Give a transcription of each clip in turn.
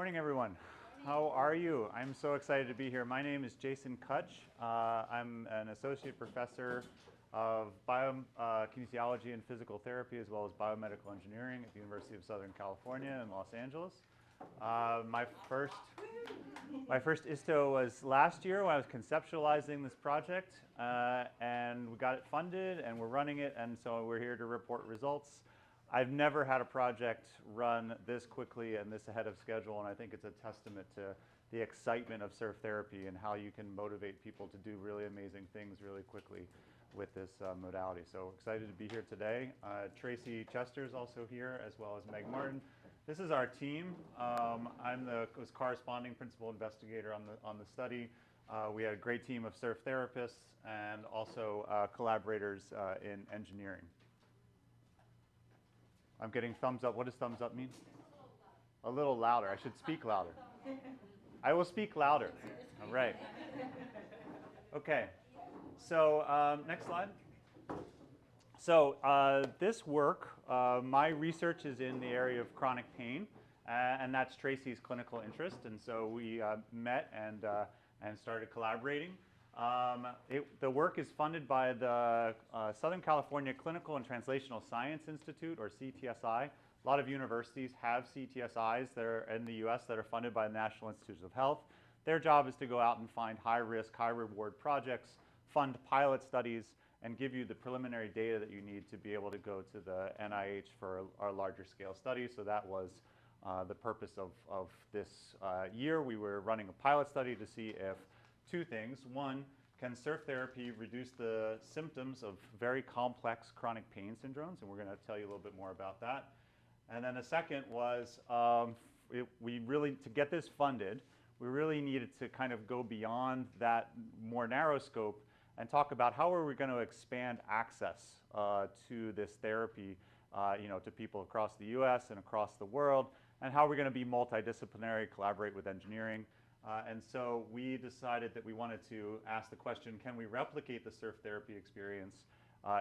morning, everyone. How are you? I'm so excited to be here. My name is Jason Kutch. I'm an associate professor of kinesiology and physical therapy, as well as biomedical engineering at the University of Southern California in Los Angeles. My first ISTO was last year when I was conceptualizing this project, and we got it funded, and we're running it, and so we're here to report results. I've never had a project run this quickly and this ahead of schedule, and I think it's a testament to the excitement of surf therapy and how you can motivate people to do really amazing things really quickly with this modality. So excited to be here today. Tracy Chester is also here, as well as Meg Martin. This is our team. Was corresponding principal investigator on the study. We had a great team of surf therapists and also collaborators in engineering. I'm getting thumbs up. What does thumbs up mean? A little louder. I should speak louder. I will speak louder. All right. Okay. So next slide. So this work, my research is in the area of chronic pain, and that's Tracy's clinical interest. And so we met and started collaborating. The work is funded by the Southern California Clinical and Translational Science Institute, or CTSI. A lot of universities have CTSIs that are in the US that are funded by the National Institutes of Health. Their job is to go out and find high-risk, high-reward projects, fund pilot studies, and give you the preliminary data that you need to be able to go to the NIH for our larger scale studies. So that was the purpose of this year. We were running a pilot study to see if two things. One, can surf therapy reduce the symptoms of very complex chronic pain syndromes? And we're going to tell you a little bit more about that. And then the second was to get this funded, we really needed to kind of go beyond that more narrow scope and talk about how are we going to expand access to this therapy to people across the US and across the world, and how we're going to be multidisciplinary, collaborate with engineering. And so we decided that we wanted to ask the question, can we replicate the surf therapy experience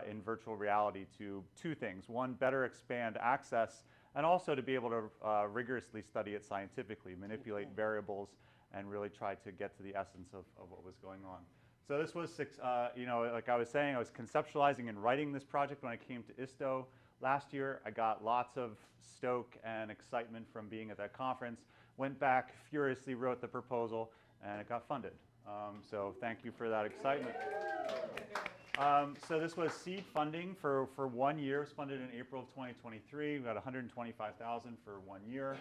in virtual reality to two things. One, better expand access, and also to be able to rigorously study it scientifically, manipulate variables, and really try to get to the essence of what was going on. So this was, like I was saying, I was conceptualizing and writing this project when I came to ISTO last year. I got lots of stoke and excitement from being at that conference. Went back, furiously wrote the proposal, and it got funded. So thank you for that excitement. So this was seed funding for 1 year. It was funded in April of 2023. We got $125,000 for 1 year.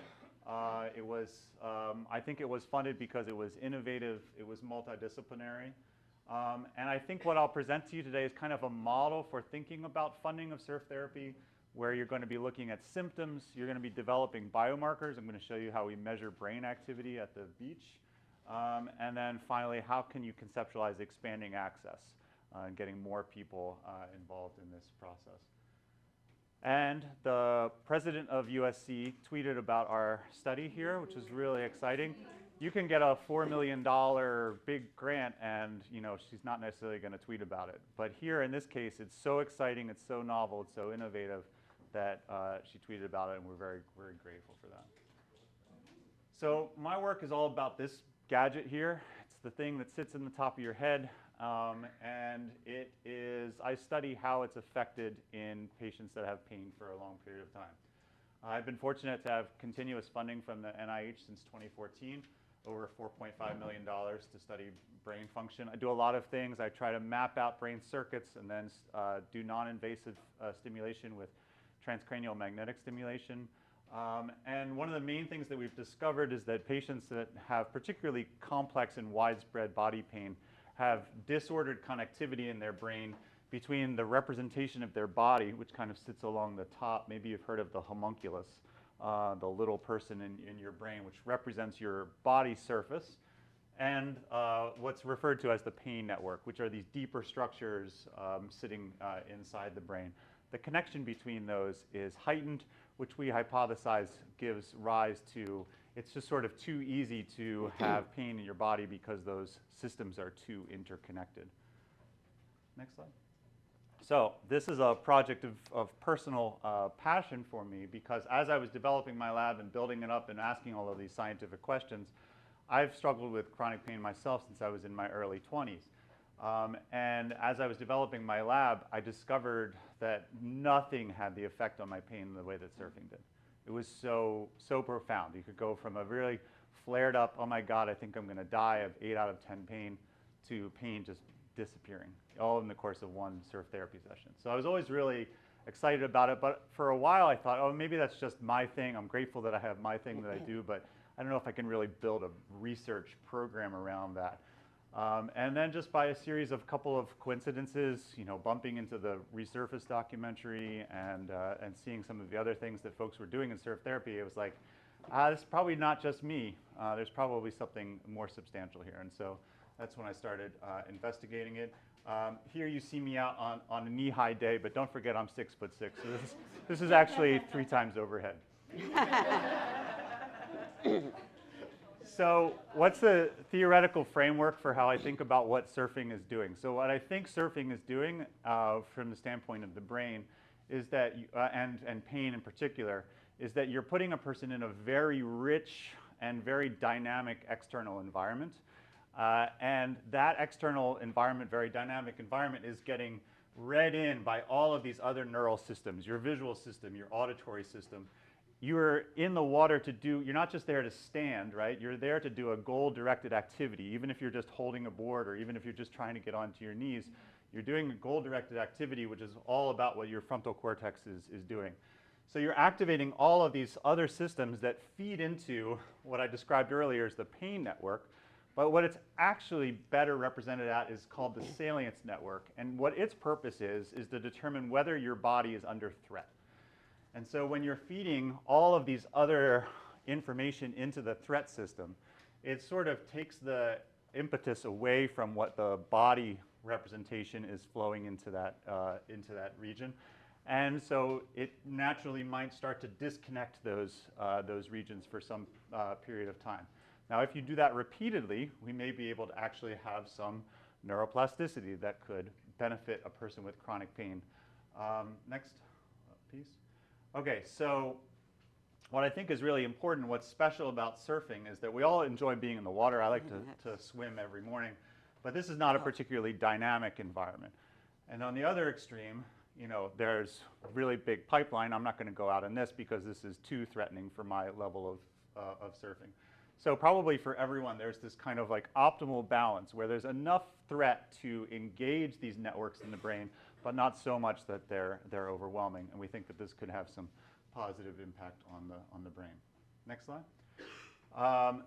It was, I think it was funded because it was innovative. It was multidisciplinary. And I think what I'll present to you today is kind of a model for thinking about funding of surf therapy, where you're going to be looking at symptoms. You're going to be developing biomarkers. I'm going to show you how we measure brain activity at the beach. And then finally, how can you conceptualize expanding access and getting more people involved in this process. And the president of USC tweeted about our study here, which is really exciting. You can get a $4 million big grant, and she's not necessarily going to tweet about it. But here, in this case, it's so exciting, it's so novel, it's so innovative that she tweeted about it, and we're very, very grateful for that. So my work is all about this gadget here. It's the thing that sits in the top of your head, and I study how it's affected in patients that have pain for a long period of time. I've been fortunate to have continuous funding from the NIH since 2014. Over $4.5 million to study brain function. I do a lot of things. I try to map out brain circuits and then do non-invasive stimulation with transcranial magnetic stimulation. And one of the main things that we've discovered is that patients that have particularly complex and widespread body pain have disordered connectivity in their brain between the representation of their body, which kind of sits along the top. Maybe you've heard of the homunculus. The little person in your brain, which represents your body surface, and what's referred to as the pain network, which are these deeper structures sitting inside the brain. The connection between those is heightened, which we hypothesize gives rise to, it's just sort of too easy to have pain in your body because those systems are too interconnected. Next slide. So this is a project of personal passion for me, because as I was developing my lab and building it up and asking all of these scientific questions, I've struggled with chronic pain myself since I was in my early 20s. And as I was developing my lab, I discovered that nothing had the effect on my pain the way that surfing did. It was so profound. You could go from a really flared up, oh my God, I think I'm going to die of 8 out of 10 pain, to pain just disappearing, all in the course of one surf therapy session. So I was always really excited about it, but for a while I thought, oh, maybe that's just my thing. I'm grateful that I have my thing that I do, but I don't know if I can really build a research program around that. And then just by a series of couple of coincidences, bumping into the Resurface documentary and seeing some of the other things that folks were doing in surf therapy, it was like, this is probably not just me. There's probably something more substantial here. And so that's when I started investigating it. Here you see me out on a knee-high day, but don't forget I'm 6'6". So this is actually 3 times overhead. So what's the theoretical framework for how I think about what surfing is doing? So what I think surfing is doing from the standpoint of the brain is that, and pain in particular, is that you're putting a person in a very rich and very dynamic external environment. And that external environment, very dynamic environment, is getting read in by all of these other neural systems, your visual system, your auditory system. You're in the water to do, you're not just there to stand, right? You're there to do a goal-directed activity. Even if you're just holding a board, or even if you're just trying to get onto your knees, you're doing a goal-directed activity, which is all about what your frontal cortex is doing. So you're activating all of these other systems that feed into what I described earlier as the pain network. But what it's actually better represented at is called the salience network. And what its purpose is to determine whether your body is under threat. And so when you're feeding all of these other information into the threat system, it sort of takes the impetus away from what the body representation is flowing into that region. And so it naturally might start to disconnect those regions for some period of time. Now, if you do that repeatedly, we may be able to actually have some neuroplasticity that could benefit a person with chronic pain. Next piece. Okay, so what I think is really important, what's special about surfing, is that we all enjoy being in the water. I like to swim every morning, but this is not a particularly dynamic environment. And on the other extreme, there's a really big pipeline. I'm not going to go out on this because this is too threatening for my level of surfing. So probably for everyone, there's this kind of like optimal balance where there's enough threat to engage these networks in the brain, but not so much that they're overwhelming. And we think that this could have some positive impact on the brain. Next slide.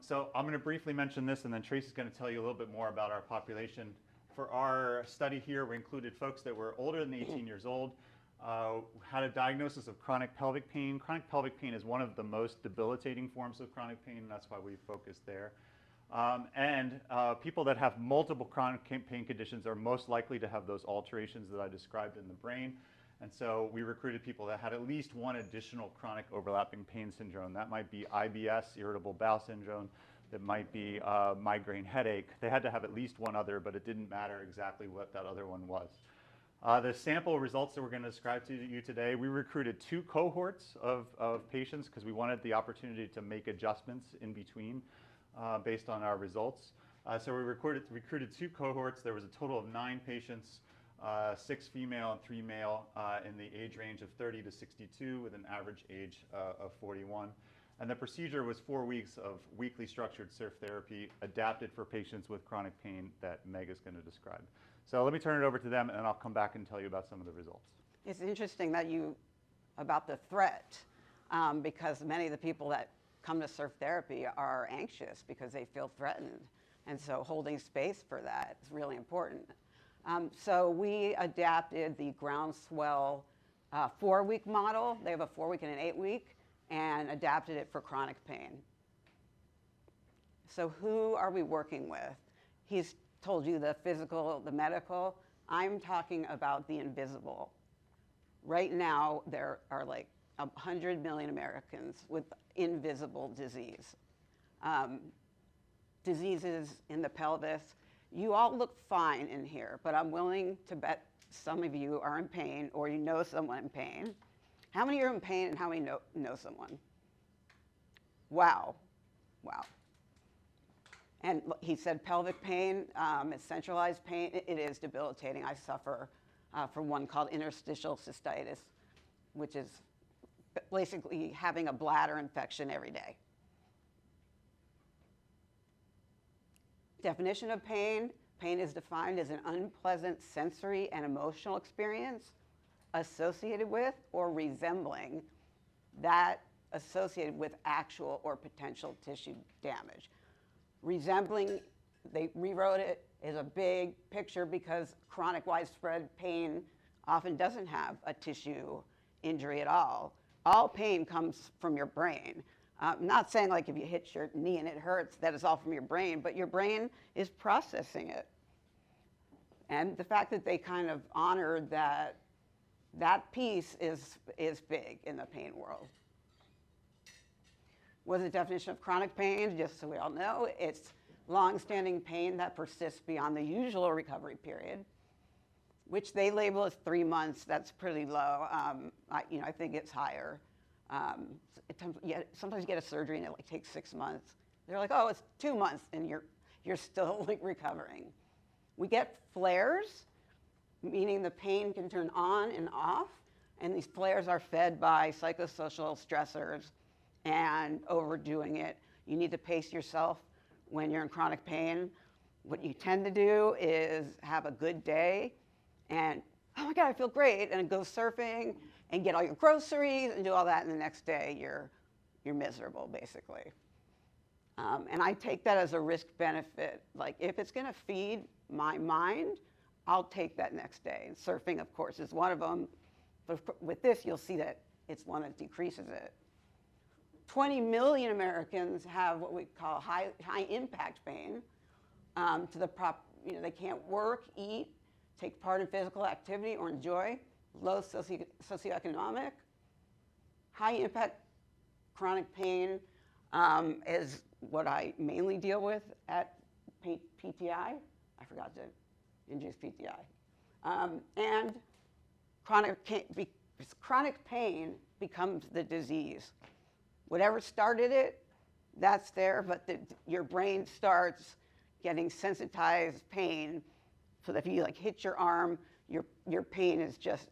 So I'm going to briefly mention this, and then Tracy's going to tell you a little bit more about our population. For our study here, we included folks that were older than 18 years old, had a diagnosis of chronic pelvic pain. Chronic pelvic pain is one of the most debilitating forms of chronic pain, and that's why we focused there. And people that have multiple chronic pain conditions are most likely to have those alterations that I described in the brain. And so we recruited people that had at least one additional chronic overlapping pain syndrome. That might be IBS, irritable bowel syndrome. That might be migraine headache. They had to have at least one other, but it didn't matter exactly what that other one was. The sample results that we're going to describe to you today, we recruited 2 cohorts of patients because we wanted the opportunity to make adjustments in between based on our results. So we recruited 2 cohorts. There was a total of 9 patients, 6 female and 3 male in the age range of 30 to 62 with an average age of 41. And the procedure was 4 weeks of weekly structured surf therapy adapted for patients with chronic pain that Meg is going to describe. So let me turn it over to them, and then I'll come back and tell you about some of the results. It's interesting that about the threat, because many of the people that come to surf therapy are anxious because they feel threatened. And so holding space for that is really important. So we adapted the groundswell 4-week model. They have a 4-week and an 8-week, and adapted it for chronic pain. So who are we working with? He's told you the physical, the medical. I'm talking about the invisible. Right now, there are like 100 million Americans with invisible disease. Diseases in the pelvis. You all look fine in here, but I'm willing to bet some of you are in pain or you know someone in pain. How many are in pain and how many know someone? Wow. Wow. And he said pelvic pain, it's centralized pain. It is debilitating. I suffer from one called interstitial cystitis, which is basically having a bladder infection every day. Definition of pain. Pain is defined as an unpleasant sensory and emotional experience associated with or resembling that associated with actual or potential tissue damage. Resembling, they rewrote it, is a big picture because chronic widespread pain often doesn't have a tissue injury at all. All pain comes from your brain. I'm not saying like if you hit your knee and it hurts, that is all from your brain, but your brain is processing it. And the fact that they kind of honored that piece is big in the pain world. What is the definition of chronic pain? Just so we all know, it's long-standing pain that persists beyond the usual recovery period, which they label as 3 months. That's pretty low. I think it's higher. Sometimes you get a surgery and it like takes 6 months. They're like, oh, it's 2 months, and you're still like recovering. We get flares, meaning the pain can turn on and off, and these flares are fed by psychosocial stressors and overdoing it. You need to pace yourself when you're in chronic pain. What you tend to do is have a good day and, oh my God, I feel great, and go surfing and get all your groceries and do all that, and the next day you're miserable, basically. And I take that as a risk benefit. Like, if it's gonna feed my mind, I'll take that next day. And surfing, of course, is one of them. But with this, you'll see that it's one that decreases it. 20 million Americans have what we call high impact pain. They can't work, eat, take part in physical activity or enjoy. Low socioeconomic. High impact chronic pain is what I mainly deal with at PTI. I forgot to introduce PTI. And chronic pain becomes the disease. Whatever started it, that's there, but your brain starts getting sensitized pain, so that if you like hit your arm, your pain is just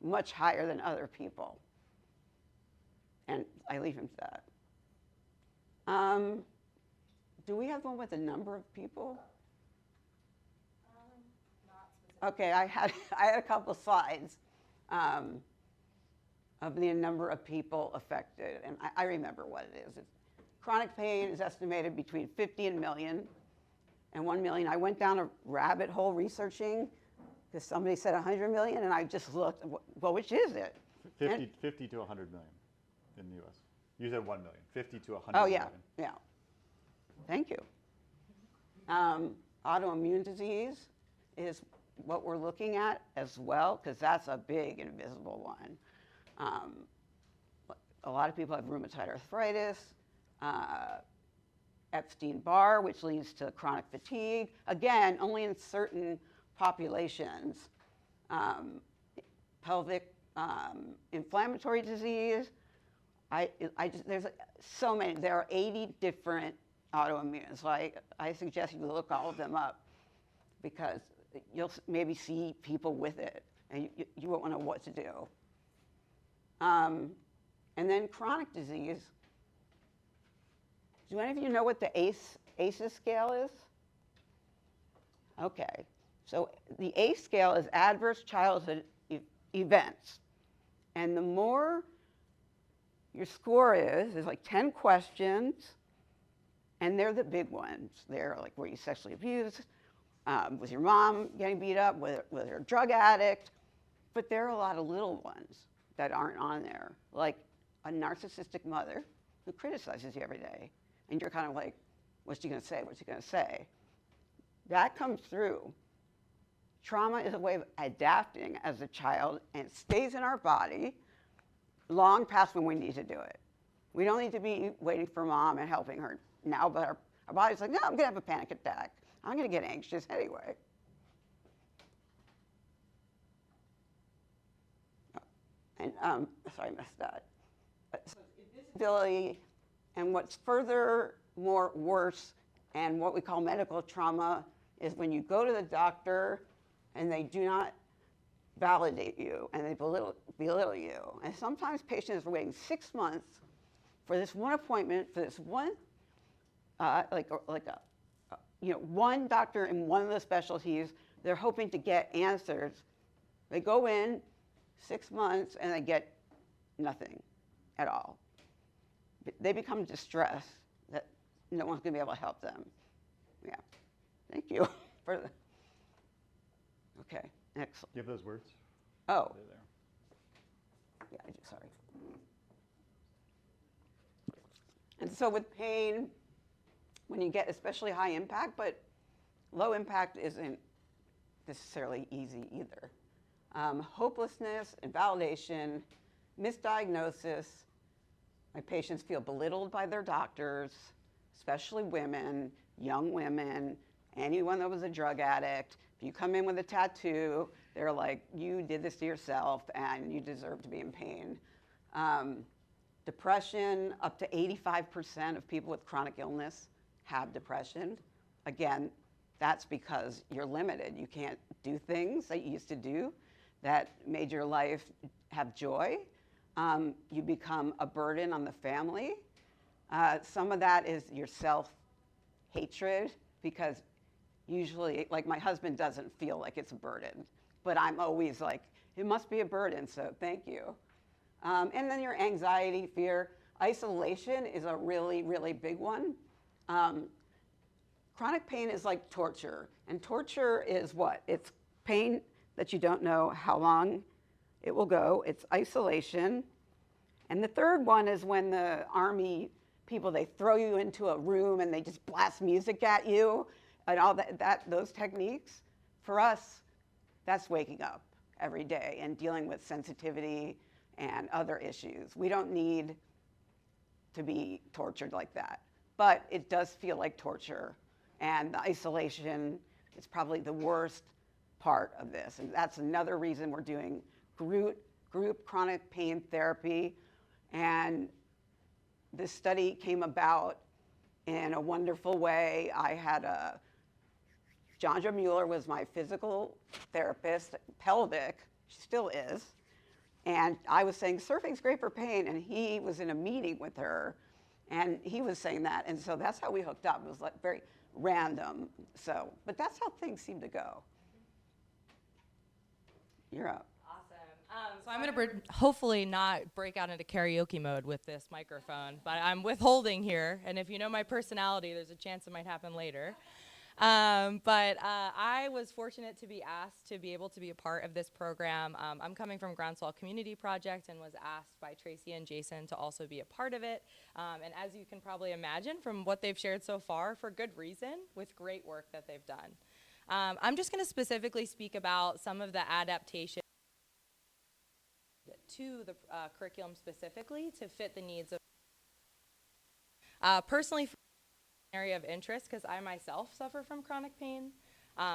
much higher than other people. And I leave him to that. Do we have one with a number of people? Not specific. Okay, I had a couple slides of the number of people affected, and I remember what it is. Chronic pain is estimated between 50 million and 1 million. I went down a rabbit hole researching because somebody said 100 million, and I just looked, well, which is it? 50 to 100 million in the US. You said 1 million, 50 to 100 Oh, million. yeah. Thank you. Autoimmune disease is what we're looking at as well, because that's a big invisible one. A lot of people have rheumatoid arthritis, Epstein-Barr, which leads to chronic fatigue. Again, only in certain populations. Pelvic inflammatory disease. There's so many. There are 80 different autoimmunes. So I suggest you look all of them up, because you'll maybe see people with it, and you won't know what to do. And then chronic disease. Do any of you know what the ACEs scale is? Okay, so the ACE scale is adverse childhood events. And the more your score is like 10 questions, and they're the big ones. They're like, were you sexually abused? Was your mom getting beat up? Was there a drug addict? But there are a lot of little ones that aren't on there, like a narcissistic mother who criticizes you every day. And you're kind of like, what's she gonna say? What's she gonna say? That comes through. Trauma is a way of adapting as a child, and it stays in our body long past when we need to do it. We don't need to be waiting for mom and helping her now, but our body's like, no, I'm gonna have a panic attack. I'm gonna get anxious anyway. And, sorry, I missed that. So invisibility, and what's further more worse, and what we call medical trauma, is when you go to the doctor and they do not validate you and they belittle you. And sometimes patients are waiting 6 months for this one appointment, for this one, one doctor in one of the specialties. They're hoping to get answers. They go in 6 months and they get nothing at all. They become distressed that no one's going to be able to help them. Yeah. Thank you for the. Okay, next. Do you have those words? Oh. They're there. Yeah, sorry. And so with pain, when you get especially high impact, but low impact isn't necessarily easy either. Hopelessness, invalidation, misdiagnosis. My patients feel belittled by their doctors, especially women, young women, anyone that was a drug addict. If you come in with a tattoo, they're like, you did this to yourself and you deserve to be in pain. Depression, up to 85% of people with chronic illness have depression. Again, that's because you're limited. You can't do things that you used to do that made your life have joy. You become a burden on the family. Some of that is your self-hatred, because usually, like, my husband doesn't feel like it's a burden, but I'm always like, it must be a burden, so thank you. And then your anxiety, fear. Isolation is a really, really big one. Chronic pain is like torture, and torture is what? It's pain that you don't know how long it will go. It's isolation. And the third one is when the army people, they throw you into a room and they just blast music at you and all those techniques. For us, that's waking up every day and dealing with sensitivity and other issues. We don't need to be tortured like that, but it does feel like torture. And the isolation is probably the worst part of this. And that's another reason we're doing group chronic pain therapy. And this study came about in a wonderful way. I had Jandra Mueller was my physical therapist, pelvic, she still is. And I was saying, surfing's great for pain. And he was in a meeting with her and he was saying that. And so that's how we hooked up. It was like very random. So, but that's how things seem to go. You're up. So I'm going to hopefully not break out into karaoke mode with this microphone, but I'm withholding here. And if you know my personality, there's a chance it might happen later. But I was fortunate to be asked to be able to be a part of this program. I'm coming from Groundswell Community Project and was asked by Tracy and Jason to also be a part of it. And as you can probably imagine from what they've shared so far, for good reason, with great work that they've done. I'm just going to specifically speak about some of the adaptations to the curriculum specifically to fit the needs of personally for an area of interest, because I myself suffer from chronic pain,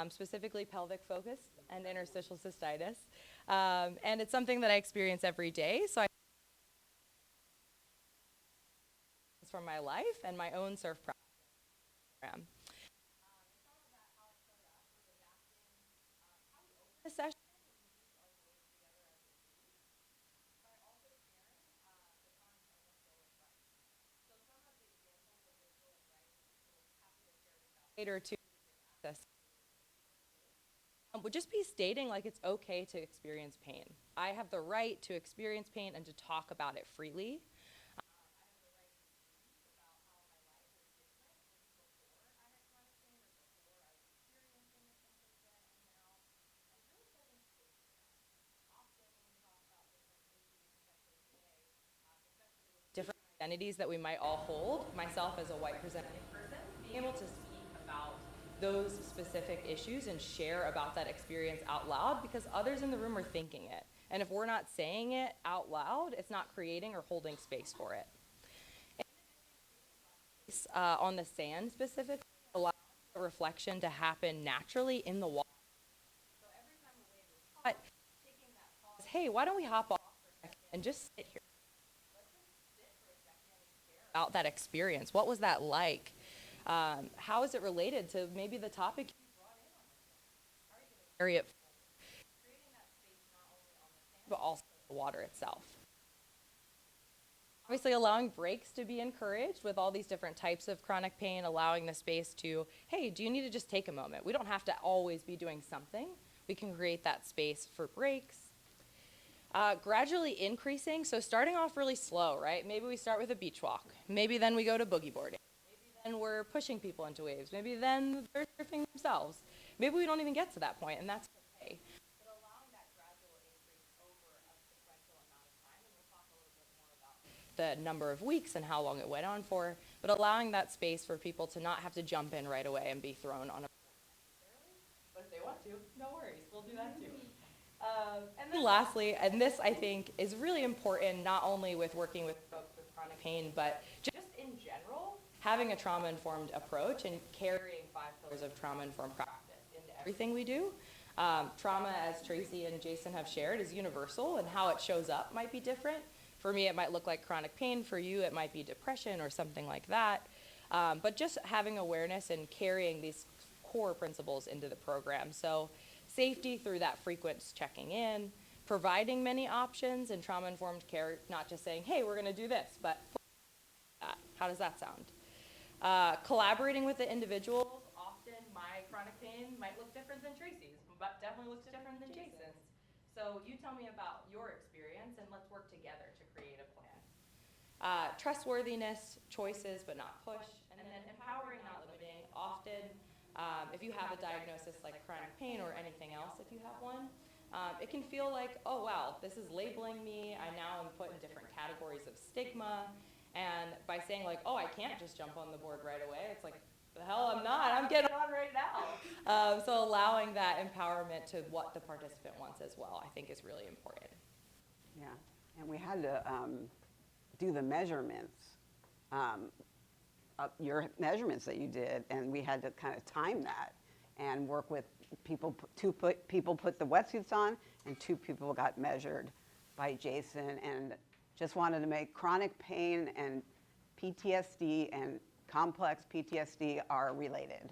specifically pelvic focus and interstitial cystitis, and it's something that I experience every day, so I from my life and my own surf program. The session or to access would just be stating like it's okay to experience pain. I have the right to experience pain and to talk about it freely. I have the right to speak about how my life was different before I had chronic pain or before I was experiencing the symptoms that I am now. And really setting space for that. Often when we talk about different issues, especially today, especially with different identities that we might all hold, myself as a white presenting person, being able to speak about those specific issues and share about that experience out loud, because others in the room are thinking it. And if we're not saying it out loud, it's not creating or holding space for it. And on the sand specifically, allows the reflection to happen naturally in the water. So every time we're laying this spot, taking that pause, hey, why don't we hop off for a second and just sit here. About that experience. What was that like? How is it related to maybe the topic you brought in on this one? How are you going to carry it forward? Creating that space not only on the sand, but also the water itself. Obviously, allowing breaks to be encouraged with all these different types of chronic pain, allowing the space to, hey, do you need to just take a moment? We don't have to always be doing something. We can create that space for breaks. Gradually increasing, so starting off really slow, right? Maybe we start with a beach walk. Maybe then we go to boogie boarding. Maybe then we're pushing people into waves. Maybe then they're surfing themselves. Maybe we don't even get to that point, and that's okay. But allowing that gradual increase over a sequential amount of time, and we'll talk a little bit more about the number of weeks and how long it went on for, but allowing that space for people to not have to jump in right away and be thrown on a necessarily. But if they want to, no worries, we'll do that too. And then lastly, and this I think is really important, not only with working with folks with chronic pain, but just in general, having a trauma-informed approach and carrying 5 pillars of trauma-informed practice into everything we do. Trauma, as Tracy and Jason have shared, is universal, and how it shows up might be different. For me, it might look like chronic pain. For you, it might be depression or something like that. But just having awareness and carrying these core principles into the program. So safety through that frequent checking in, providing many options and trauma-informed care, not just saying, hey, we're going to do this, but how does that sound? Collaborating with the individuals. Often my chronic pain might look different than Tracy's, but definitely looks different than Jason's. So you tell me about your experience, and let's work together to create a plan. Trustworthiness, choices but not push, and then empowering, not limiting. Often, if you have a diagnosis like chronic pain or anything else, if you have one, it can feel like, oh wow, this is labeling me. I now am put in different categories of stigma. And by saying like, oh, I can't just jump on the board right away, it's like, the hell I'm not, I'm getting on right now. So allowing that empowerment to what the participant wants as well, I think is really important. Yeah, and we had to do the measurements, your measurements that you did, and we had to kind of time that and work with people. People put the wetsuits on, and 2 people got measured by Jason, and just wanted to make chronic pain and PTSD and complex PTSD are related.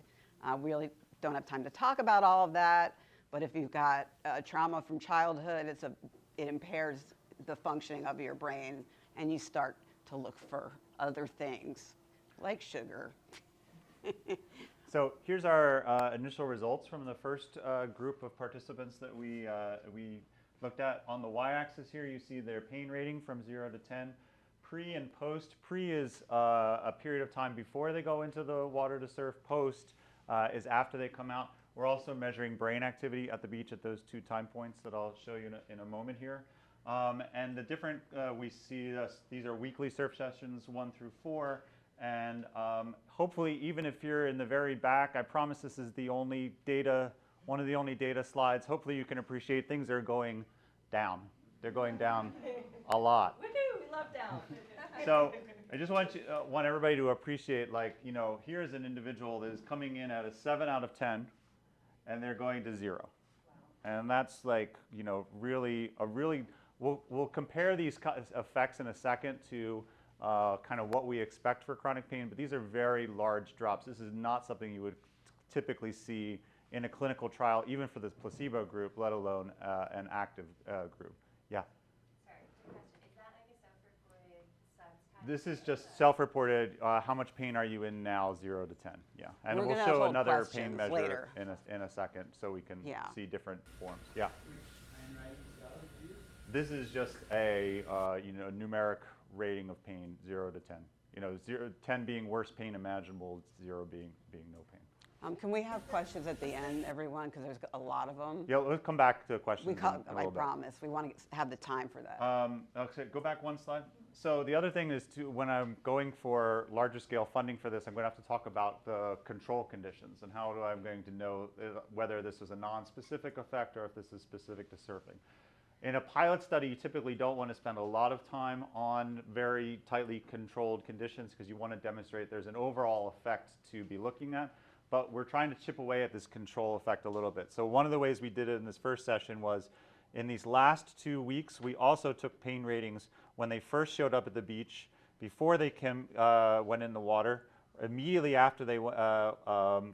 We really don't have time to talk about all of that, but if you've got trauma from childhood, it impairs the functioning of your brain, and you start to look for other things like sugar. So here's our initial results from the first group of participants that we looked at. On the y-axis here, you see their pain rating from 0 to 10. Pre and post. Pre is a period of time before they go into the water to surf. Post is after they come out. We're also measuring brain activity at the beach at those 2 time points that I'll show you in a moment here. And the different, we see these are weekly surf sessions 1 through 4. And hopefully, even if you're in the very back, I promise this is the only data, one of the only data slides. Hopefully you can appreciate things are going down. They're going down a lot. Woohoo, we love down. So I just want everybody to appreciate, like, you know, here's an individual that is coming in at a 7 out of 10, and they're going to 0. Wow. And that's like, you know, we'll compare these effects in a second to kind of what we expect for chronic pain, but these are very large drops. This is not something you would typically see in a clinical trial, even for this placebo group, let alone an active group. Yeah? Sorry, quick question. Is that like a self-reported subs? This is just self-reported, how much pain are you in now, 0 to 10. Yeah, and we'll gonna show hold another pain questions measure later. in a second so we can see different forms. Yeah? This is just a numeric rating of pain, 0 to 10. You know, 10 being worst pain imaginable, 0 being no pain. Can we have questions at the end, everyone? Because there's a lot of them. Yeah, let's come back to questions. I promise. We want to have the time for that. Okay, go back 1 slide. So the other thing is, when I'm going for larger scale funding for this, I'm going to have to talk about the control conditions and how I'm going to know whether this is a non-specific effect or if this is specific to surfing. In a pilot study, you typically don't want to spend a lot of time on very tightly controlled conditions because you want to demonstrate there's an overall effect to be looking at. But we're trying to chip away at this control effect a little bit. So one of the ways we did it in this first session was In these last 2 weeks, we also took pain ratings when they first showed up at the beach, before they went in the water, immediately after they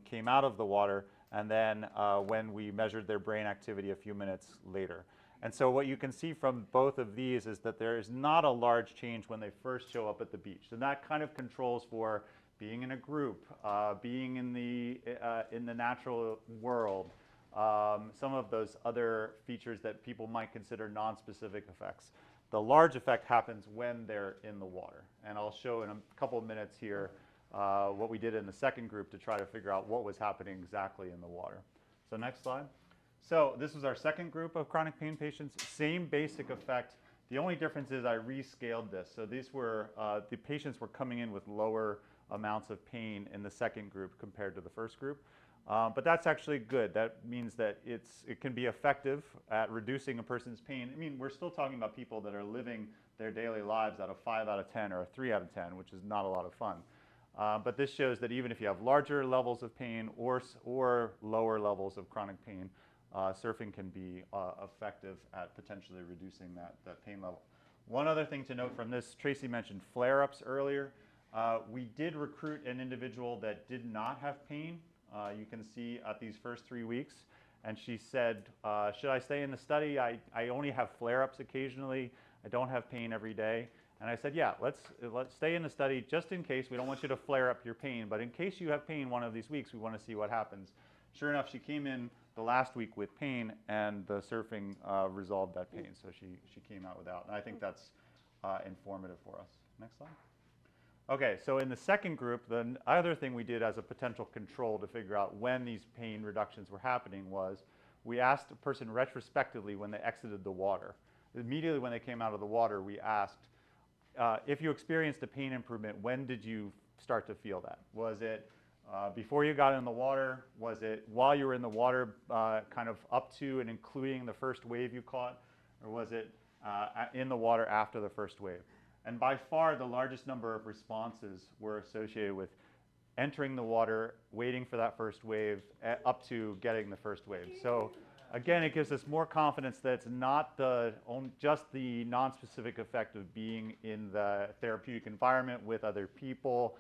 came out of the water, and then when we measured their brain activity a few minutes later. And so what you can see from both of these is that there is not a large change when they first show up at the beach. And that kind of controls for being in a group, being in the natural world, some of those other features that people might consider non-specific effects. The large effect happens when they're in the water. And I'll show in a couple of minutes here what we did in the second group to try to figure out what was happening exactly in the water. So next slide. So this was our second group of chronic pain patients. Same basic effect. The only difference is I rescaled this. So these were, the patients were coming in with lower amounts of pain in the second group compared to the first group. But that's actually good. That means that it can be effective at reducing a person's pain. I mean, we're still talking about people that are living their daily lives at a 5 out of 10 or a 3 out of 10, which is not a lot of fun. But this shows that even if you have larger levels of pain or lower levels of chronic pain, surfing can be effective at potentially reducing that pain level. One other thing to note from this, Tracy mentioned flare-ups earlier. We did recruit an individual that did not have pain. You can see at these first 3 weeks. And she said, should I stay in the study? I only have flare-ups occasionally. I don't have pain every day. And I said, yeah, let's stay in the study just in case. We don't want you to flare up your pain. But in case you have pain one of these weeks, we want to see what happens. Sure enough, she came in the last week with pain, and the surfing resolved that pain. So she came out without. And I think that's informative for us. Next slide. Okay, so in the second group, the other thing we did as a potential control to figure out when these pain reductions were happening was we asked a person retrospectively when they exited the water. Immediately when they came out of the water, we asked, if you experienced a pain improvement, when did you start to feel that? Was it before you got in the water? Was it while you were in the water, kind of up to and including the first wave you caught? Or was it in the water after the first wave? And by far, the largest number of responses were associated with entering the water, waiting for that first wave, up to getting the first wave. So again, it gives us more confidence that it's not just the non-specific effect of being in the therapeutic environment with other people,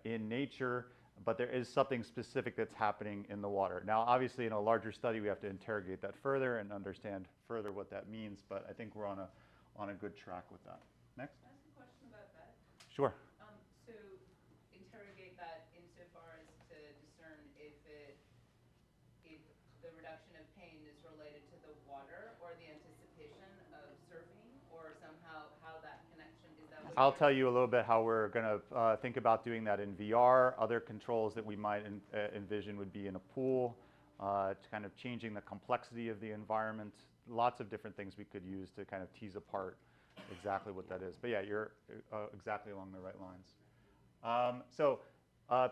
in nature, but there is something specific that's happening in the water. Now, obviously, in a larger study, we have to interrogate that further and understand further what that means, but I think we're on a good track with that. Next. Can I ask a question about that? Sure. So interrogate that insofar as to discern if the reduction of pain is related to the water or the anticipation of surfing, or somehow how that connection is that. I'll tell you a little bit how we're going to think about doing that in VR. Other controls that we might envision would be in a pool, kind of changing the complexity of the environment. Lots of different things we could use to kind of tease apart exactly what that is. But yeah, you're exactly along the right lines. So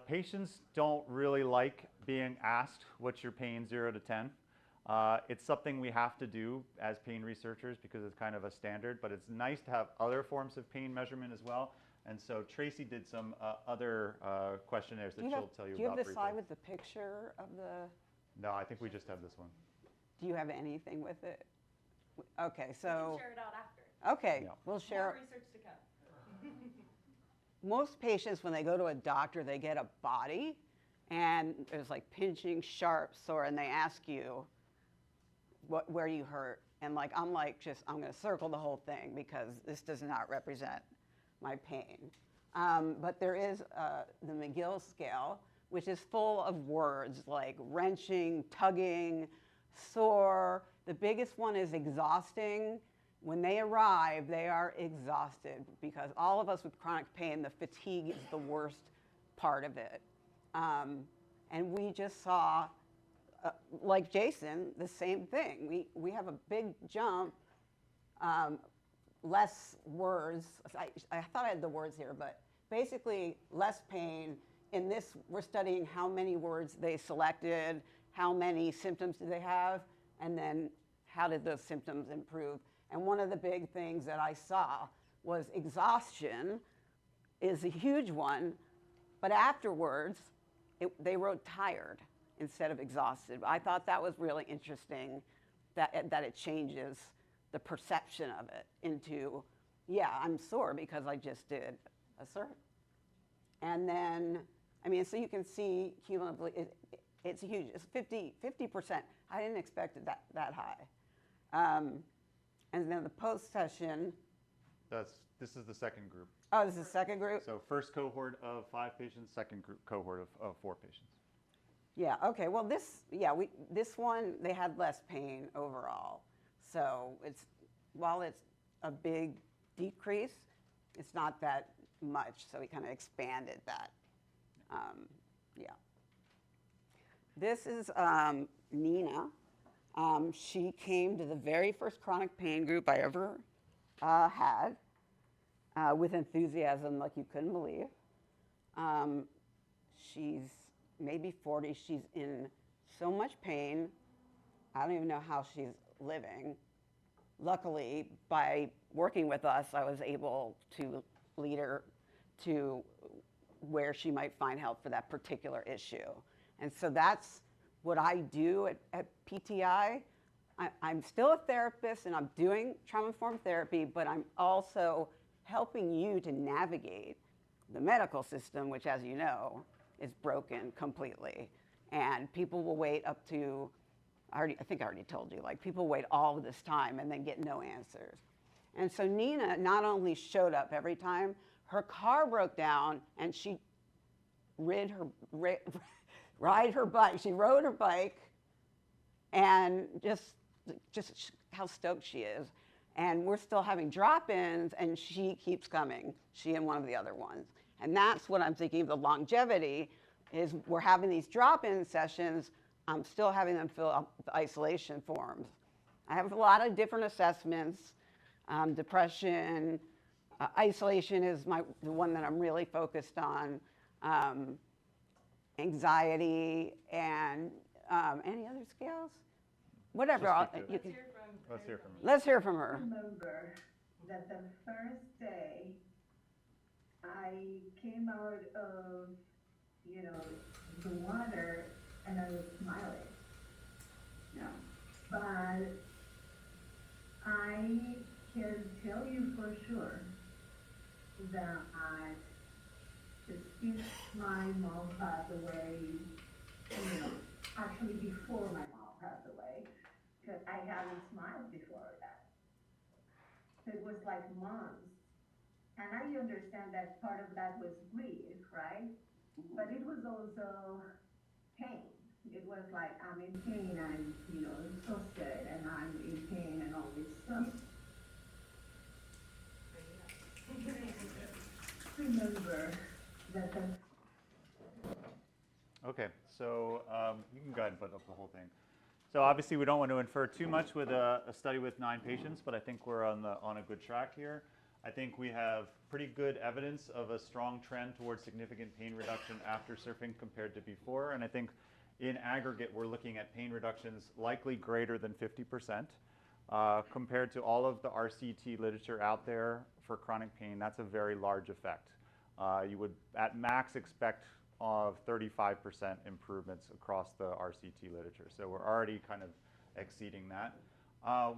patients don't really like being asked, what's your pain 0 to 10? It's something we have to do as pain researchers because it's kind of a standard, but it's nice to have other forms of pain measurement as well. And so Tracy did some other questionnaires that she'll tell you about. Do you have the briefly. slide with the picture of the? No, I think we just have this one. Do you have anything with it? Okay, so. We can share it out after. Okay, Yeah. we'll share. More research to come. Most patients, when they go to a doctor, they get a body, and there's like pinching, sharp, sore, and they ask you, where you hurt? And like, I'm going to circle the whole thing because this does not represent my pain. But there is the McGill scale, which is full of words like wrenching, tugging, sore. The biggest one is exhausting. When they arrive, they are exhausted because all of us with chronic pain, the fatigue is the worst part of it. And we just saw, like Jason, the same thing. We have a big jump, less words. I thought I had the words here, but basically less pain. In this, we're studying how many words they selected, how many symptoms do they have, and then how did those symptoms improve. And one of the big things that I saw was exhaustion is a huge one, but afterwards, they wrote tired instead of exhausted. I thought that was really interesting that it changes the perception of it into, yeah, I'm sore because I just did a surf. And then, I mean, so you can see cumulatively, it's huge. It's 50%. I didn't expect it that high. And then the post-session. This is the second group. Oh, this is the second group? So first cohort of 5 patients, second group cohort of 4 patients. Yeah, okay. Well, this one, they had less pain overall. So while it's a big decrease, it's not that much. So we kind of expanded that. Yeah. This is Nina. She came to the very first chronic pain group I ever had with enthusiasm like you couldn't believe. She's maybe 40. She's in so much pain. I don't even know how she's living. Luckily, by working with us, I was able to lead her to where she might find help for that particular issue. And so that's what I do at PTI. I'm still a therapist and I'm doing trauma-informed therapy, but I'm also helping you to navigate the medical system, which, as you know, is broken completely. And people will wait up to, I think I already told you, like people wait all of this time and then get no answers. And so Nina not only showed up every time, her car broke down and she rode her bike. She rode her bike, and just how stoked she is. And we're still having drop-ins, and she keeps coming, she and one of the other ones. And that's what I'm thinking of the longevity, is we're having these drop-in sessions. I'm still having them fill out the isolation forms. I have a lot of different assessments, depression, isolation is the one that I'm really focused on, anxiety, and any other scales? Whatever. Let's hear from her. I remember that the first day I came out of, the water and I was smiling. No. But I can tell you for sure that since my mom passed away, actually before my mom passed away, because I haven't smiled before that. It was like months. And I understand that part of that was grief, right? But it was also pain. It was like, I'm in pain, I'm, exhausted, and I'm in pain and all this stuff. Remember that Okay, so you can go ahead and put up the whole thing. So obviously we don't want to infer too much with a study with 9 patients, but I think we're on a good track here. I think we have pretty good evidence of a strong trend towards significant pain reduction after surfing compared to before. And I think in aggregate, we're looking at pain reductions likely greater than 50%. Compared to all of the RCT literature out there for chronic pain, that's a very large effect. You would at max expect of 35% improvements across the RCT literature. So we're already kind of exceeding that.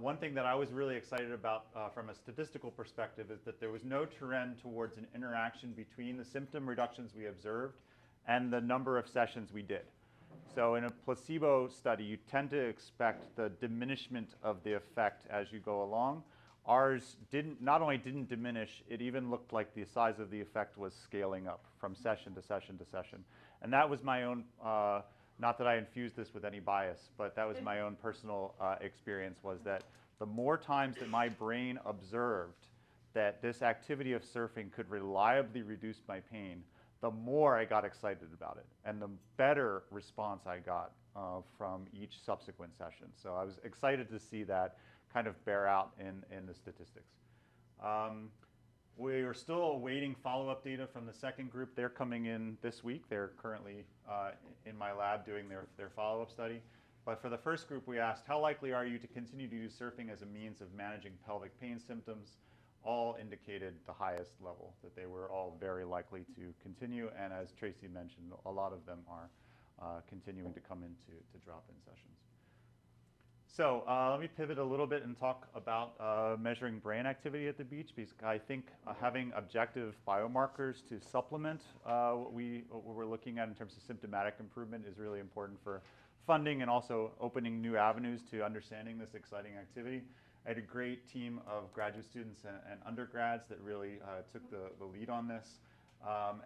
One thing that I was really excited about from a statistical perspective is that there was no trend towards an interaction between the symptom reductions we observed and the number of sessions we did. So in a placebo study, you tend to expect the diminishment of the effect as you go along. Ours not only didn't diminish, it even looked like the size of the effect was scaling up from session to session to session. And that was my own, not that I infused this with any bias, but that was my own personal experience, was that the more times that my brain observed that this activity of surfing could reliably reduce my pain, the more I got excited about it, and the better response I got from each subsequent session. So I was excited to see that kind of bear out in the statistics. We are still awaiting follow-up data from the second group. They're coming in this week. They're currently in my lab doing their follow-up study. But for the first group, we asked, how likely are you to continue to use surfing as a means of managing pelvic pain symptoms? All indicated the highest level, that they were all very likely to continue. And as Tracy mentioned, a lot of them are continuing to come into drop-in sessions. So let me pivot a little bit and talk about measuring brain activity at the beach, because I think having objective biomarkers to supplement what we're looking at in terms of symptomatic improvement is really important for funding and also opening new avenues to understanding this exciting activity. I had a great team of graduate students and undergrads that really took the lead on this.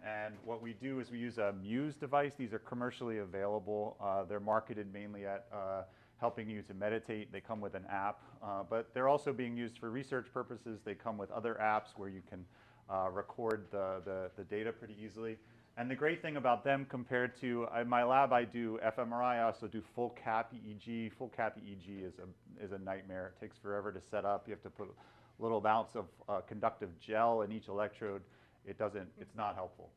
And what we do is we use a Muse device. These are commercially available. They're marketed mainly at helping you to meditate. They come with an app, but they're also being used for research purposes. They come with other apps where you can record the data pretty easily. And the great thing about them compared to, in my lab I do fMRI, I also do full cap EEG. Full cap EEG is a nightmare. It takes forever to set up. You have to put little amounts of conductive gel in each electrode. It's not helpful.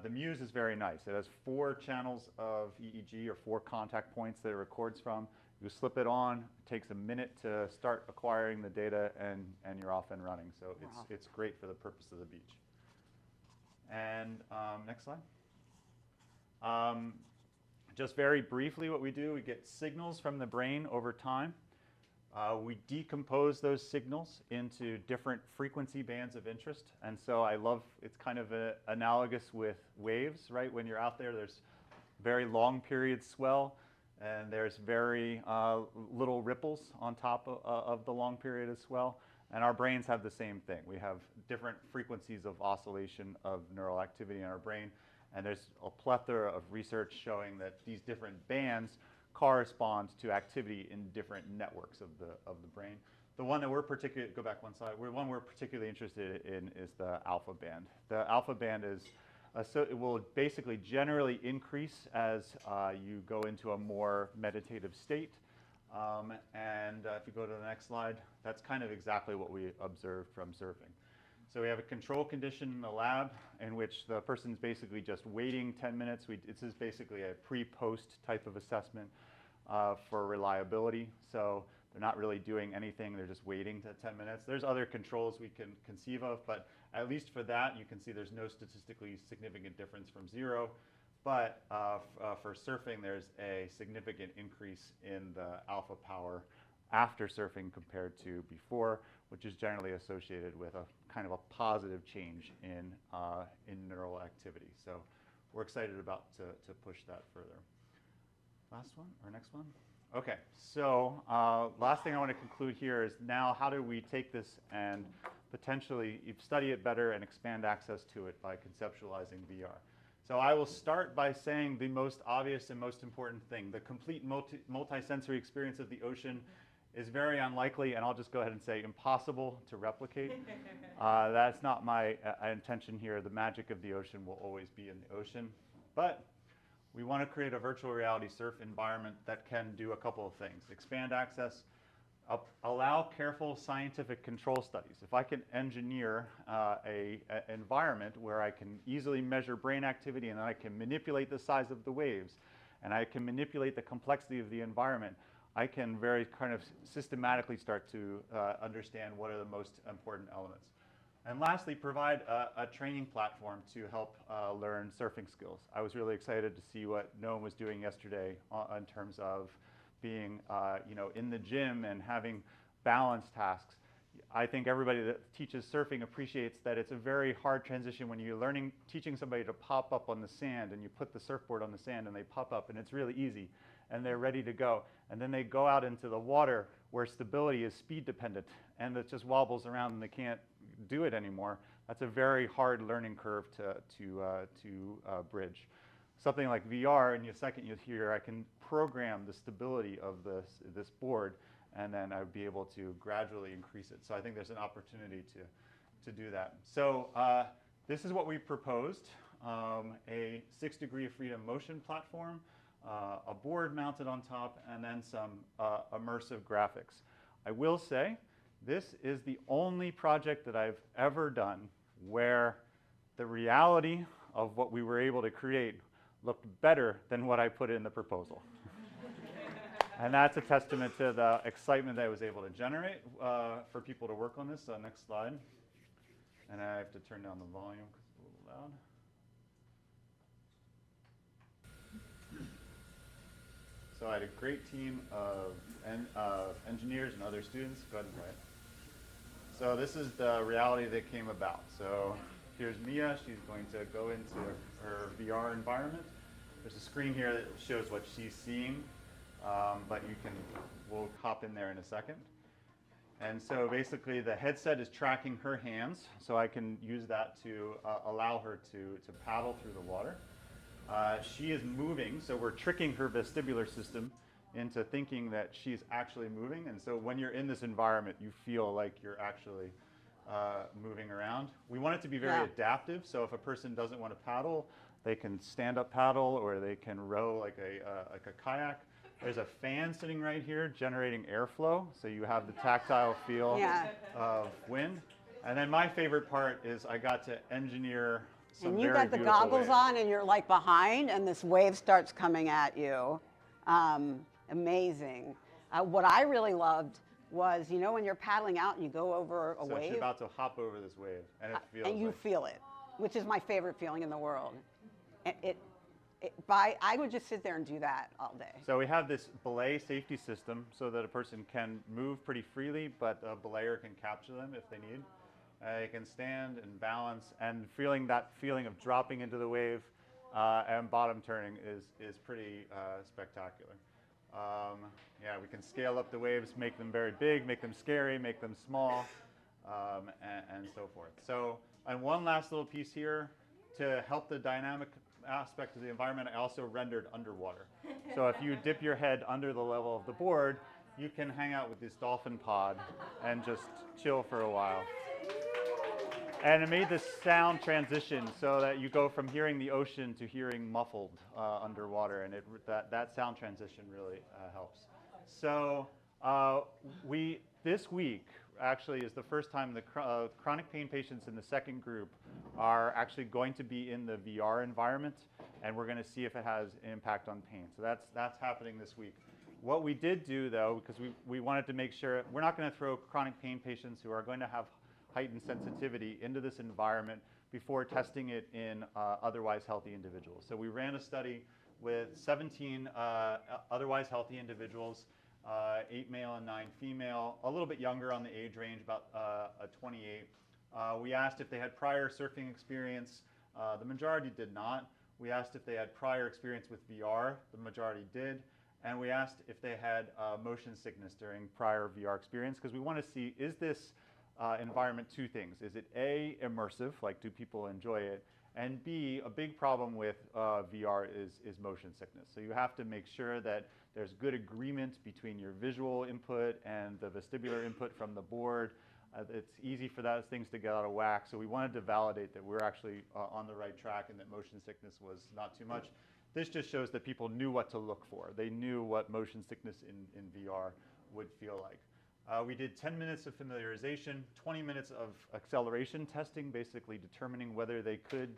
The Muse is very nice. It has 4 channels of EEG, or 4 contact points that it records from. You slip it on, it takes a minute to start acquiring the data, and you're off and running. So it's great for the purpose of the beach. And next slide. Just very briefly what we do, we get signals from the brain over time. We decompose those signals into different frequency bands of interest. And so it's kind of analogous with waves, right? When you're out there, there's very long period swell, and there's very little ripples on top of the long period of swell. And our brains have the same thing. We have different frequencies of oscillation of neural activity in our brain. And there's a plethora of research showing that these different bands correspond to activity in different networks of the brain. The one that we're particularly, go back one slide, one we're particularly interested in is the alpha band. The alpha band it will basically generally increase as you go into a more meditative state. If you go to the next slide, that's kind of exactly what we observed from surfing. So we have a control condition in the lab in which the person's basically just waiting 10 minutes. This is basically a pre-post type of assessment for reliability. So they're not really doing anything. They're just waiting to 10 minutes. There's other controls we can conceive of, but at least for that, you can see there's no statistically significant difference from 0. But for surfing, there's a significant increase in the alpha power after surfing compared to before, which is generally associated with a kind of a positive change in neural activity. So we're excited about to push that further. Last one, or next one? Okay, so last thing I want to conclude here is now how do we take this and potentially study it better and expand access to it by conceptualizing VR. So I will start by saying the most obvious and most important thing. The complete multi-sensory experience of the ocean is very unlikely, and I'll just go ahead and say impossible to replicate. That's not my intention here. The magic of the ocean will always be in the ocean. But we want to create a virtual reality surf environment that can do a couple of things. Expand access, allow careful scientific control studies. If I can engineer an environment where I can easily measure brain activity and then I can manipulate the size of the waves and I can manipulate the complexity of the environment, I can very kind of systematically start to understand what are the most important elements. And lastly, provide a training platform to help learn surfing skills. I was really excited to see what Noam was doing yesterday in terms of being in the gym and having balance tasks. I think everybody that teaches surfing appreciates that it's a very hard transition when you're teaching somebody to pop up on the sand, and you put the surfboard on the sand and they pop up and it's really easy and they're ready to go. And then they go out into the water where stability is speed dependent and it just wobbles around and they can't do it anymore. That's a very hard learning curve to bridge. Something like VR, in a second you'll hear, I can program the stability of this board, and then I would be able to gradually increase it. So I think there's an opportunity to do that. So this is what we proposed, a 6-degree of freedom motion platform, a board mounted on top, and then some immersive graphics. I will say, this is the only project that I've ever done where the reality of what we were able to create looked better than what I put in the proposal. And that's a testament to the excitement that I was able to generate for people to work on this. So next slide. And I have to turn down the volume because it's a little loud. So So I had a great team of engineers and other students. Go ahead and play it. So this is the reality that came about. So here's Mia. She's going to go into her VR environment. There's a screen here that shows what she's seeing, but we'll hop in there in a second. And so basically the headset is tracking her hands, so I can use that to allow her to paddle through the water. She is moving, so we're tricking her vestibular system into thinking that she's actually moving. And so when you're in this environment, you feel like you're actually moving around. We want it to be very adaptive, so if a person doesn't want to paddle, they can stand up paddle or they can row like a kayak. There's a fan sitting right here generating airflow, so you have the tactile feel of wind. And then my favorite part is I got to engineer some And you very got the beautiful goggles waves. on and you're like behind and this wave starts coming at you. Amazing. What I really loved was, you know, when you're paddling out and you go over a So wave. she's about to hop over this wave, and it feels and you like, feel it, which is my favorite feeling in the world. I would just sit there and do that all day. So we have this belay safety system so that a person can move pretty freely, but a belayer can capture them if they need. They can stand and balance, and that feeling of dropping into the wave and bottom turning is pretty spectacular. Yeah, we can scale up the waves, make them very big, make them scary, make them small, and so forth. So, and one last little piece here to help the dynamic aspect of the environment, I also rendered underwater. So if you dip your head under the level of the board, you can hang out with this dolphin pod and just chill for a while. And it made this sound transition so that you go from hearing the ocean to hearing muffled underwater, and that sound transition really helps. So this week actually is the first time the chronic pain patients in the second group are actually going to be in the VR environment, and we're going to see if it has an impact on pain. So that's happening this week. What we did do, though, because we wanted to make sure, we're not going to throw chronic pain patients who are going to have heightened sensitivity into this environment before testing it in otherwise healthy individuals. So we ran a study with 17 otherwise healthy individuals, 8 male and 9 female, a little bit younger on the age range, about 28. We asked if they had prior surfing experience. The majority did not. We asked if they had prior experience with VR. The majority did. And we asked if they had motion sickness during prior VR experience, because we want to see, is this environment two things? Is it A, immersive, like do people enjoy it? And B, a big problem with VR is motion sickness. So you have to make sure that there's good agreement between your visual input and the vestibular input from the board. It's easy for those things to get out of whack. So we wanted to validate that we're actually on the right track and that motion sickness was not too much. This just shows that people knew what to look for. They knew what motion sickness in VR would feel like. We did 10 minutes of familiarization, 20 minutes of acceleration testing, basically determining whether they could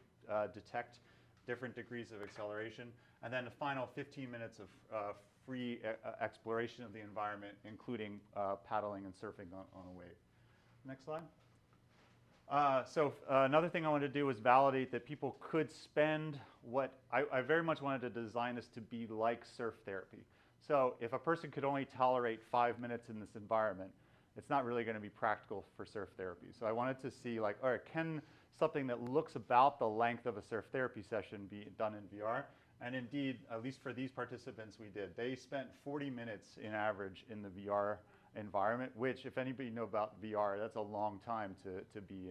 detect different degrees of acceleration, and then a final 15 minutes of free exploration of the environment, including paddling and surfing on a wave. Next slide. So another thing I wanted to do was validate that people could spend what I very much wanted to design this to be like surf therapy. So if a person could only tolerate 5 minutes in this environment, it's not really going to be practical for surf therapy. So I wanted to see, like, all right, can something that looks about the length of a surf therapy session be done in VR? And indeed, at least for these participants, we did. They spent 40 minutes in average in the VR environment, which, if anybody knows about VR, that's a long time to be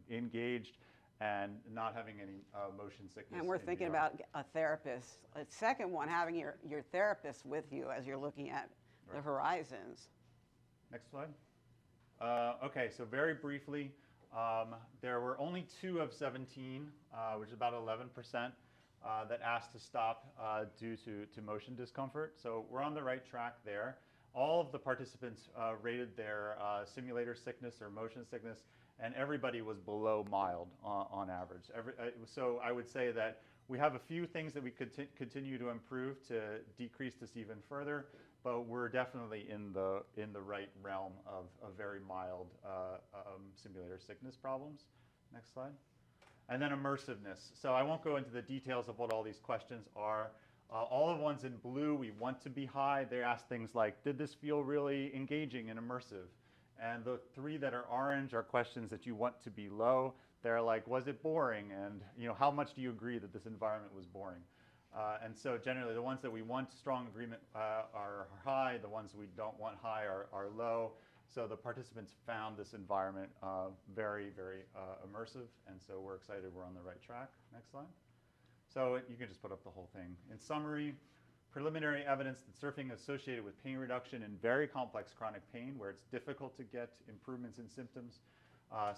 engaged and not having any motion sickness. And we're thinking VR. about a therapist. A second one, having your therapist with you as you're looking at the horizons. Next slide. Okay, so very briefly, there were only 2 of 17, which is about 11%, that asked to stop due to motion discomfort. So we're on the right track there. All of the participants rated their simulator sickness or motion sickness, and everybody was below mild on average. So I would say that we have a few things that we could continue to improve to decrease this even further, but we're definitely in the right realm of very mild simulator sickness problems. Next slide. And then immersiveness. So I won't go into the details of what all these questions are. All the ones in blue, we want to be high. They ask things like, did this feel really engaging and immersive? And the 3 that are orange are questions that you want to be low. They're like, was it boring? And how much do you agree that this environment was boring? And so generally, the ones that we want strong agreement are high. The ones we don't want high are low. So the participants found this environment very, very immersive. And so we're excited we're on the right track. Next slide. So you can just put up the whole thing. In summary, preliminary evidence that surfing is associated with pain reduction in very complex chronic pain where it's difficult to get improvements in symptoms.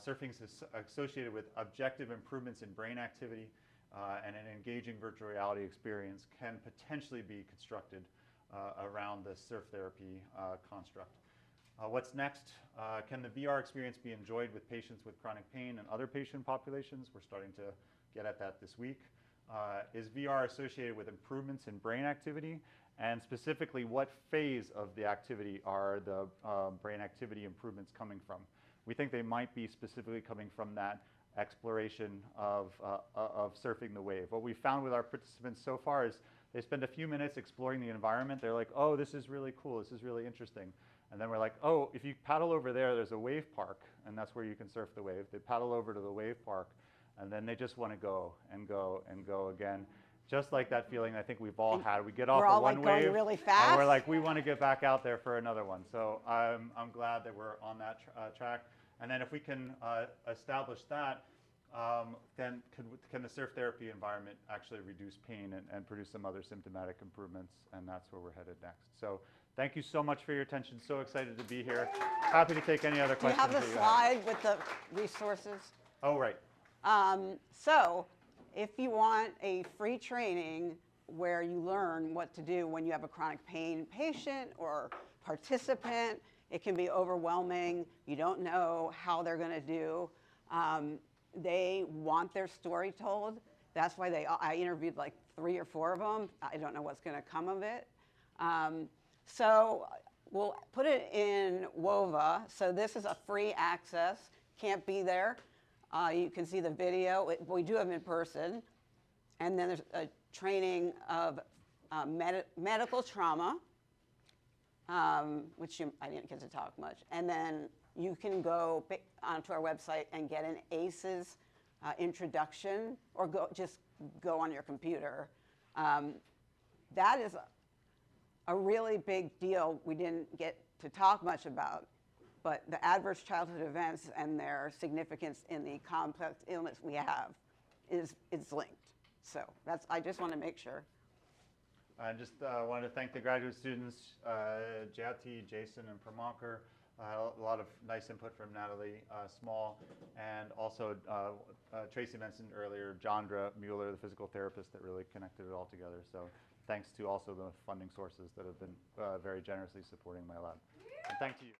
Surfing is associated with objective improvements in brain activity, and an engaging virtual reality experience can potentially be constructed around the surf therapy construct. What's next? Can the VR experience be enjoyed with patients with chronic pain and other patient populations? We're starting to get at that this week. Is VR associated with improvements in brain activity? And specifically, what phase of the activity are the brain activity improvements coming from? We think they might be specifically coming from that exploration of surfing the wave. What we found with our participants so far is they spend a few minutes exploring the environment. They're like, oh, this is really cool. This is really interesting. And then we're like, oh, if you paddle over there, there's a wave park, and that's where you can surf the wave. They paddle over to the wave park, and then they just want to go and go and go again. Just like that feeling I think we've all had. We get off of one wave, going really fast. and we're like, we want to get back out there for another one. So I'm glad that we're on that track. And then if we can establish that, then can the surf therapy environment actually reduce pain and produce some other symptomatic improvements? And that's where we're headed next. So thank you so much for your attention. So excited to be here. Happy to take any other Do you questions. have the slide with the resources? Oh, right. So if you want a free training where you learn what to do when you have a chronic pain patient or participant, it can be overwhelming. You don't know how they're going to do. They want their story told. That's why I interviewed like 3 or 4 of them. I don't know what's going to come of it. So we'll put it in WOVA. So this is a free access. Can't be there. You can see the video. We do have in person. And then there's a training of medical trauma, which I didn't get to talk much. And then you can go onto our website and get an ACEs introduction, or just go on your computer. That is a really big deal we didn't get to talk much about, but the adverse childhood events and their significance in the complex illness we have is linked. So I just want to make sure. I just wanted to thank the graduate students, Jyoti, Jason, and Pramankar. A lot of nice input from Natalie Small, and also Tracy mentioned earlier, Jandra Mueller, the physical therapist that really connected it all together. So thanks to also the funding sources that have been very generously supporting my lab. And thank you.